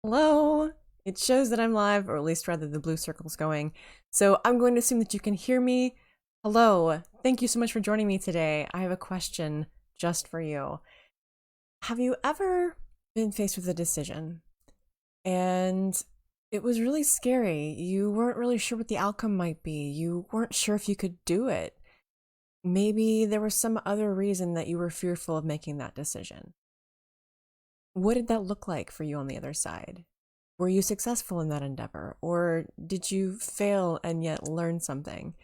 Hello. It shows that I'm live, or at least rather the blue circle's going. So I'm going to assume that you can hear me. Hello. Thank you so much for joining me today. I have a question just for you. Have you ever been faced with a decision and it was really scary? You weren't really sure what the outcome might be. You weren't sure if you could do it. Maybe there was some other reason that you were fearful of making that decision. What did that look like for you on the other side? Were you successful in that endeavor, or did you fail and yet learn something?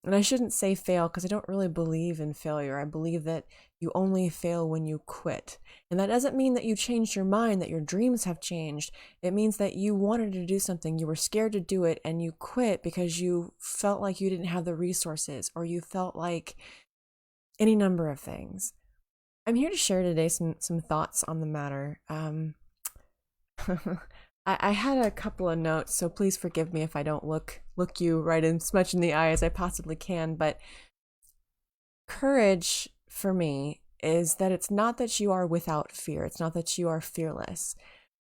And I shouldn't say fail because I don't really believe in failure. I believe that you only fail when you quit. And that doesn't mean that you changed your mind, that your dreams have changed. It means that you wanted to do something, you were scared to do it, and you quit because you felt like you didn't have the resources, or you felt like any number of things. I'm here to share today some thoughts on the matter. I had a couple of notes, so please forgive me if I don't look you right as much in the eye as I possibly can. But courage for me is that it's not that you are without fear. It's not that you are fearless.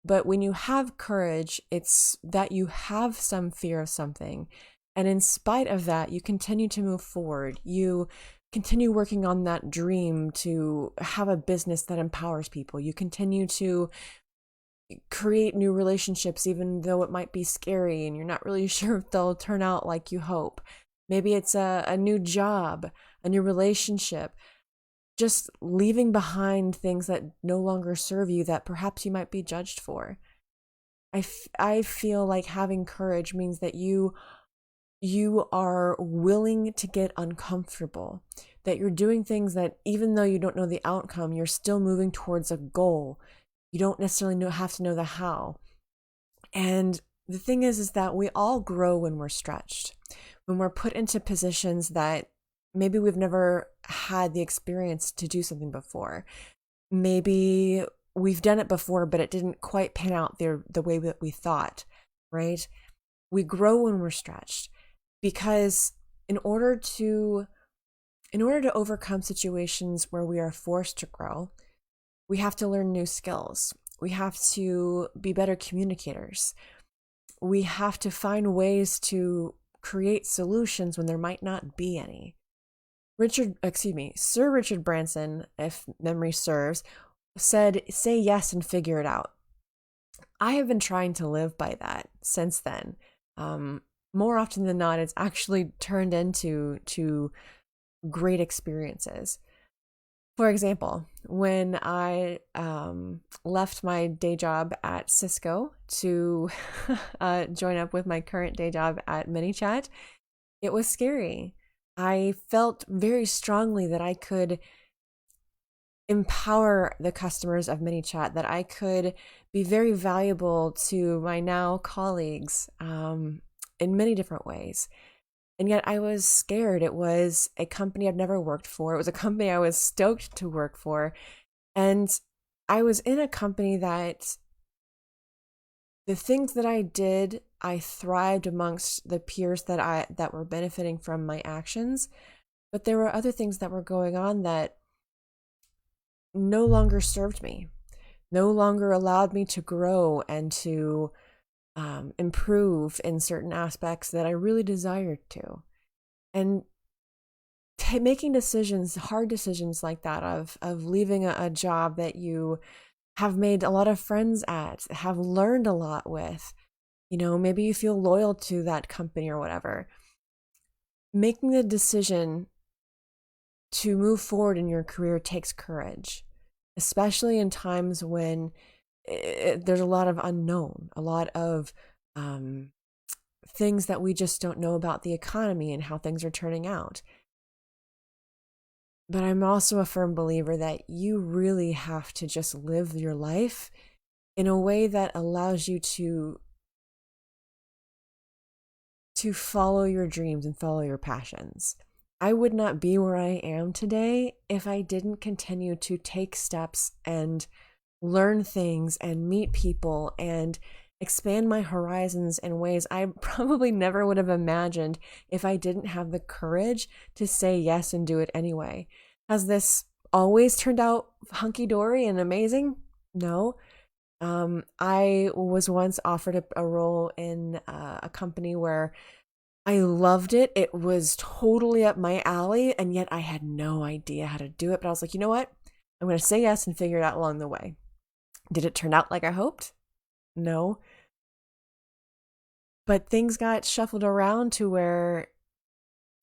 But when you have courage, it's that you have some fear of something. And in spite of that, you continue to move forward. You continue working on that dream to have a business that empowers people. You continue to create new relationships, even though it might be scary and you're not really sure if they'll turn out like you hope. Maybe it's a new job, a new relationship, just leaving behind things that no longer serve you that perhaps you might be judged for. I feel like having courage means that you are willing to get uncomfortable, that you're doing things that even though you don't know the outcome, you're still moving towards a goal. You don't necessarily have to know the how. And the thing is that we all grow when we're stretched, when we're put into positions that maybe we've never had the experience to do something before. Maybe we've done it before, but it didn't quite pan out the way that we thought, right? We grow when we're stretched because in order to overcome situations where we are forced to grow, we have to learn new skills. We have to be better communicators. We have to find ways to create solutions when there might not be any. Sir Richard Branson, if memory serves, said, "Say yes and figure it out." I have been trying to live by that since then. More often than not, it's actually turned into great experiences. For example, when I left my day job at Cisco to join up with my current day job at ManyChat, it was scary. I felt very strongly that I could empower the customers of ManyChat, that I could be very valuable to my now colleagues in many different ways. And yet I was scared. It was a company I've never worked for. It was a company I was stoked to work for. And I was in a company that the things that I did, I thrived amongst the peers that were benefiting from my actions. But there were other things that were going on that no longer served me, no longer allowed me to grow and to improve in certain aspects that I really desired to. And making decisions, hard decisions like that, of leaving a job that you have made a lot of friends at, have learned a lot with, maybe you feel loyal to that company or whatever. Making the decision to move forward in your career takes courage, especially in times when there's a lot of unknown, a lot of things that we just don't know about the economy and how things are turning out. But I'm also a firm believer that you really have to just live your life in a way that allows you to follow your dreams and follow your passions. I would not be where I am today if I didn't continue to take steps and learn things and meet people and expand my horizons in ways I probably never would have imagined if I didn't have the courage to say yes and do it anyway. Has this always turned out hunky-dory and amazing? No. I was once offered a role in a company where I loved it. It was totally up my alley, and yet I had no idea how to do it. But I was like, you know what? I'm going to say yes and figure it out along the way. Did it turn out like I hoped? No. But things got shuffled around to where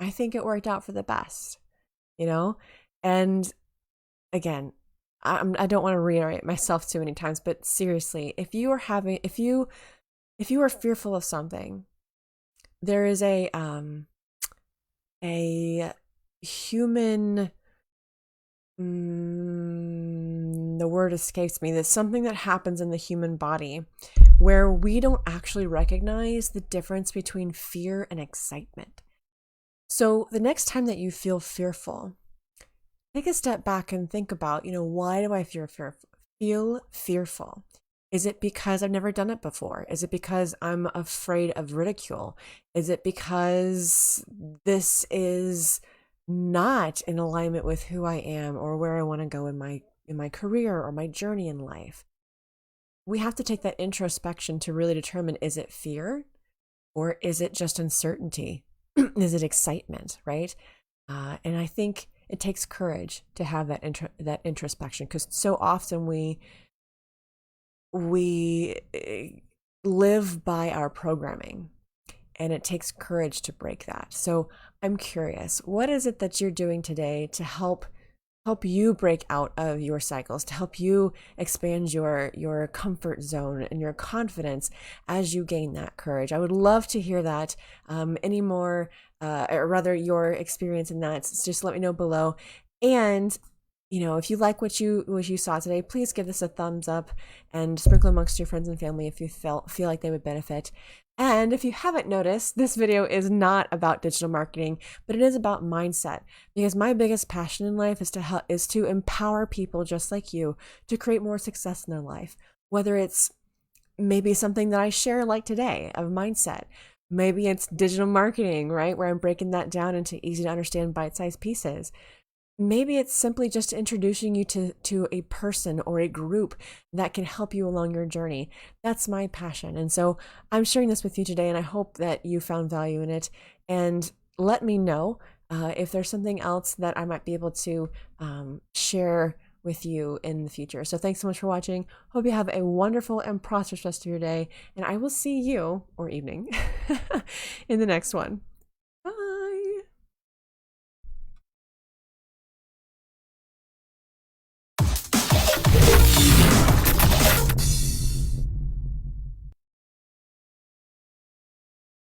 I think it worked out for the best, you know? And again, I don't want to reiterate myself too many times, but seriously, if you are fearful of something, there is a human, the word escapes me. There's something that happens in the human body where we don't actually recognize the difference between fear and excitement. So the next time that you feel fearful, take a step back and think about, why do I feel fearful? Is it because I've never done it before? Is it because I'm afraid of ridicule? Is it because this is not in alignment with who I am or where I want to go in my career or my journey in life? We have to take that introspection to really determine, is it fear or is it just uncertainty? Is it excitement, right? And I think it takes courage to have that introspection, because so often we live by our programming, and it takes courage to break that. So I'm curious, what is it that you're doing today to help you break out of your cycles, to help you expand your comfort zone and your confidence as you gain that courage? I would love to hear that. Any more, or rather your experience in that, just let me know below. And if you like what you saw today, please give this a thumbs up and sprinkle amongst your friends and family if you feel like they would benefit. And if you haven't noticed, this video is not about digital marketing, but it is about mindset, because my biggest passion in life is to empower people just like you to create more success in their life. Whether it's maybe something that I share like today of mindset, maybe it's digital marketing, right, where I'm breaking that down into easy to understand bite-sized pieces. Maybe it's simply just introducing you to a person or a group that can help you along your journey. That's my passion. And so I'm sharing this with you today, and I hope that you found value in it. And let me know if there's something else that I might be able to share with you in the future. So thanks so much for watching. Hope you have a wonderful and prosperous rest of your day. And I will see you, or evening, in the next one.